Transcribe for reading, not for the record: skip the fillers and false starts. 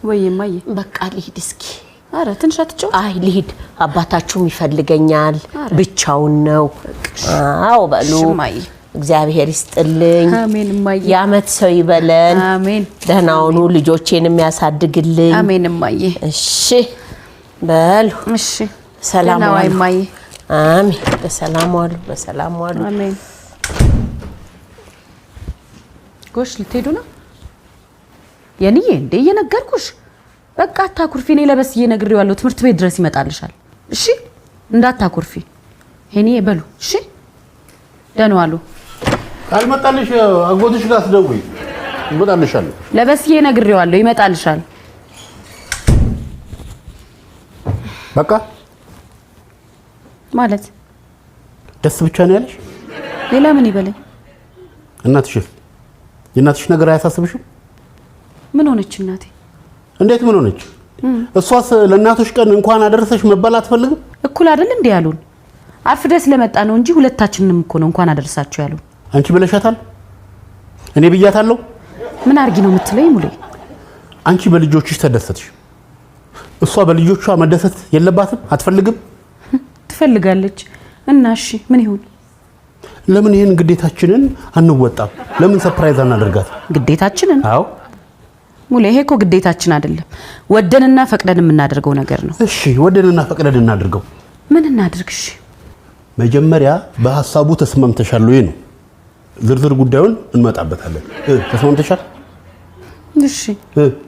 ወይማዬ በቃ ልሂድ እስኪ አረ ትንሽ አትጫው አይ ልሂድ አባታችሁም ይፈልገኛል ብቻውን ነው አዎ በሉ ሽማዬ እግዚአብሔር ይስጥልኝ አሜን ማዬ ያመት ሰው ይበለን አሜን ደህናውኑ ልጆቼንም ያሳድግልኝ አሜን ማዬ እሺ በሉ እሺ ሰላም ዋይ ማዬ አሜን በሰላም ዋሉ አሜን ጎሽ ልትሄዱ ነው የኔ እንዴ የነገርኩሽ በቃ አታኩርፊ እኔ ለበስ እየነግሬዋለሁ ትምህርት ቤት ድረስ ይመጣልሻል እሺ እንዳታኩርፊ ሄኔ በሉ እሺ ደህና ዋሉ ካልመጣልሽ አጎትሽ ጋር አስደውይ ይመጣልሻል ለበስ እየነግሬዋለሁ ይመጣልሻል በቃ ማለት ደስ ብቻ ነው ያለሽ ሌላ ምን ይበለኝ እናትሽ ነገር አያሳስብሽም ምን ሆነች እናቴ እንዴት ምን ሆነች እሷስ ለእናቶች ቀን እንኳን አደረሰሽ መባል አትፈልግም እኩል አይደል እንዴ ያሉን አርፍደስ ለመጣ ነው እንጂ ሁለታችንንም እኮ ነው እንኳን አደረሳችሁ ያሉን አንቺ ብለሻታል እኔ ብያታለሁ ምን አርጊ ነው የምትለኝ ሙሌ አንቺ በልጆችሽ ተደሰትሽ እሷ በልጆቿ መደሰት የለባትም አትፈልግም ትፈልጋለች እና እሺ ምን ይሁን ለምን ይሄን ግዴታችንን አንወጣም ለምን ሰርፕራይዝ አናደርጋት ግዴታችንን አዎ ሙሌ ይሄ እኮ ግዴታችን አይደለም ወደንና ፈቅደን የምናደርገው ነገር ነው እሺ ወደንና ፈቅደን እናደርገው ምን እናድርግሽ መጀመሪያ በሐሳቡ ተስማምተሻል ወይ ነው ዝርዝር ጉዳዩን እንመጣበታለን ተስማምተሻል እሺ